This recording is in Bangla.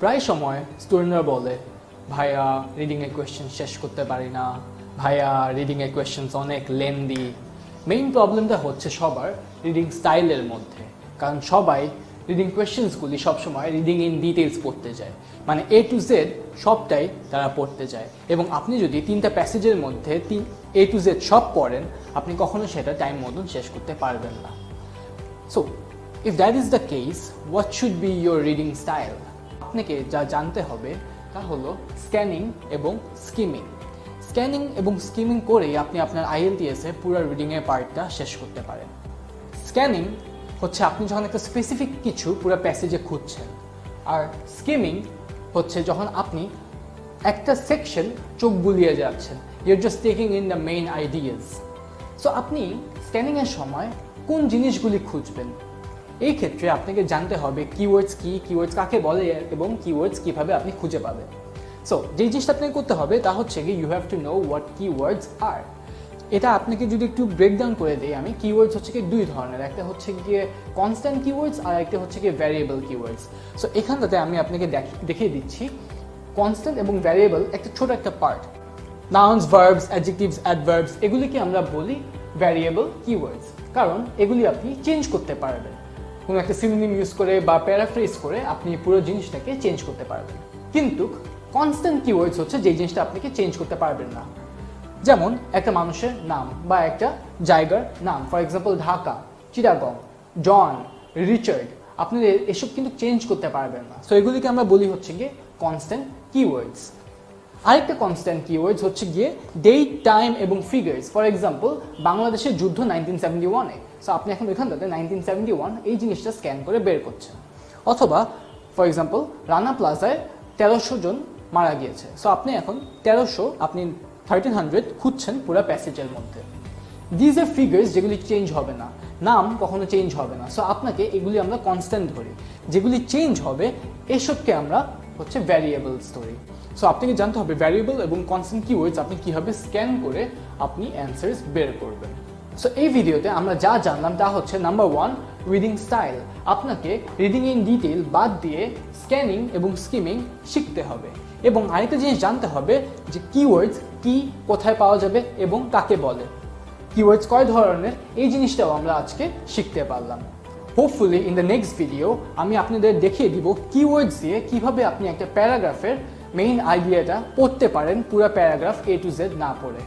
প্রায় সময় স্টুডেন্টরা বলে ভাইয়া রিডিংয়ের কোয়েশ্চেন শেষ করতে পারি না, ভাইয়া রিডিংয়ের কোয়েশ্চেন্স অনেক লেন্দি। মেইন প্রবলেমটা হচ্ছে সবার রিডিং স্টাইলের মধ্যে, কারণ সবাই রিডিং কোয়েশ্চেন্সগুলি সবসময় রিডিং ইন ডিটেলস পড়তে যায়, মানে A to Z সবটাই তারা পড়তে যায়। এবং আপনি যদি 3টা প্যাসেজের মধ্যে A to Z সব পড়েন, আপনি কখনো সেটা টাইম মতন শেষ করতে পারবেন না। So if that is the case, what should be your reading style? আপনাকে যা জানতে হবে তা হলো স্ক্যানিং এবং স্কিমিং। স্ক্যানিং এবং স্কিমিং করেই আপনি আপনার IELTS-এ পুরো রিডিংয়ের পার্টটা শেষ করতে পারেন। স্ক্যানিং হচ্ছে আপনি যখন একটা স্পেসিফিক কিছু পুরো প্যাসেজে খুঁজছেন, আর স্কিমিং হচ্ছে যখন আপনি একটা সেকশন চোখ বুলিয়ে যাচ্ছেন, your just taking in the main ideas. So আপনি স্ক্যানিংয়ের সময় কোন জিনিসগুলি খুঁজবেন, এই ক্ষেত্রে আপনাকে জানতে হবে কিওয়ার্ডস কি, কিওয়ার্ডস কাকে বলে এবং কিওয়ার্ডস কীভাবে আপনি খুঁজে পাবেন। সো যেই জিনিসটা আপনাকে করতে হবে তা হচ্ছে কি, you have to know what keywords are. এটা আপনাকে যদি একটু ব্রেকডাউন করে দিই আমি, কিওয়ার্ডস হচ্ছে কি দুই ধরনের, একটা হচ্ছে গিয়ে কনস্ট্যান্ট কিওয়ার্ডস আর একটা হচ্ছে গিয়ে ভ্যারিয়েবল কিওয়ার্ডস। সো এখানটাতে আমি আপনাকে দেখিয়ে দিচ্ছি কনস্ট্যান্ট এবং ভ্যারিয়েবল একটা ছোট একটা part. Nouns, verbs, adjectives, adverbs এগুলিকে আমরা বলি ভ্যারিয়েবল কিওয়ার্ডস, কারণ এগুলি আপনি চেঞ্জ করতে পারবেন। কোনো একটা সিনোনিম ইউজ করে বা প্যারাফ্রেজ করে আপনি পুরো জিনিসটাকে চেঞ্জ করতে পারবেন। কিন্তু কনস্ট্যান্ট কিওয়ার্ডস হচ্ছে যেই জিনিসটা আপনাকে চেঞ্জ করতে পারবেন না। যেমন একটা মানুষের নাম বা একটা জায়গার নাম, for example Dhaka, Chittagong, John, Richard, আপনি এসব কিন্তু চেঞ্জ করতে পারবেন না। সো এগুলিকে আমরা বলি হচ্ছে গিয়ে কনস্ট্যান্ট কিওয়ার্ডস। আরেকটা কনস্ট্যান্ট কিওয়ার্ডস হচ্ছে গিয়ে ডেট, টাইম এবং ফিগার্স। ফর এক্সাম্পল বাংলাদেশের যুদ্ধ 1971-এ, সো আপনি এখন ওইখানটাতে 1971 এই জিনিসটা স্ক্যান করে বের করছেন। অথবা ফর এক্সাম্পল রানা প্লাজায় 1300 জন মারা গিয়েছে, সো আপনি এখন 1300 আপনি 1300 খুঁজছেন পুরো প্যাসেজের মধ্যে। দিজ আর ফিগার্স যেগুলি চেঞ্জ হবে না, নাম কখনো চেঞ্জ হবে না। সো আপনাকে এগুলি আমরা কনস্ট্যান্ট ধরি, যেগুলি চেঞ্জ হবে এসবকে আমরা হচ্ছে ভ্যারিয়েবলস ধরি। সো আপনাকে জানতে হবে ভ্যারিয়েবল এবং কনস্ট্যান্ট কিওয়ার্ডস আপনি কীভাবে স্ক্যান করে আপনি অ্যান্সার্স বের করবেন। সো এই ভিডিওতে আমরা যা জানলাম তা হচ্ছে নাম্বার 1, রিডিং স্টাইল। আপনাকে রিডিং ইন ডিটেল বাদ দিয়ে স্ক্যানিং এবং স্কিমিং শিখতে হবে। এবং আরেকটা জিনিস জানতে হবে যে কিওয়ার্ডস কি, কোথায় পাওয়া যাবে এবং কাকে বলে, কিওয়ার্ডস কয় ধরনের, এই জিনিসটাও আমরা আজকে শিখতে পারলাম। Hopefully in the next video আমি আপনাদের দেখিয়ে দিব কিওয়ার্ডস দিয়ে কিভাবে আপনি একটা প্যারাগ্রাফের মেইন আইডিয়াটা পড়তে পারেন, পুরো প্যারাগ্রাফ A to Z না পড়ে।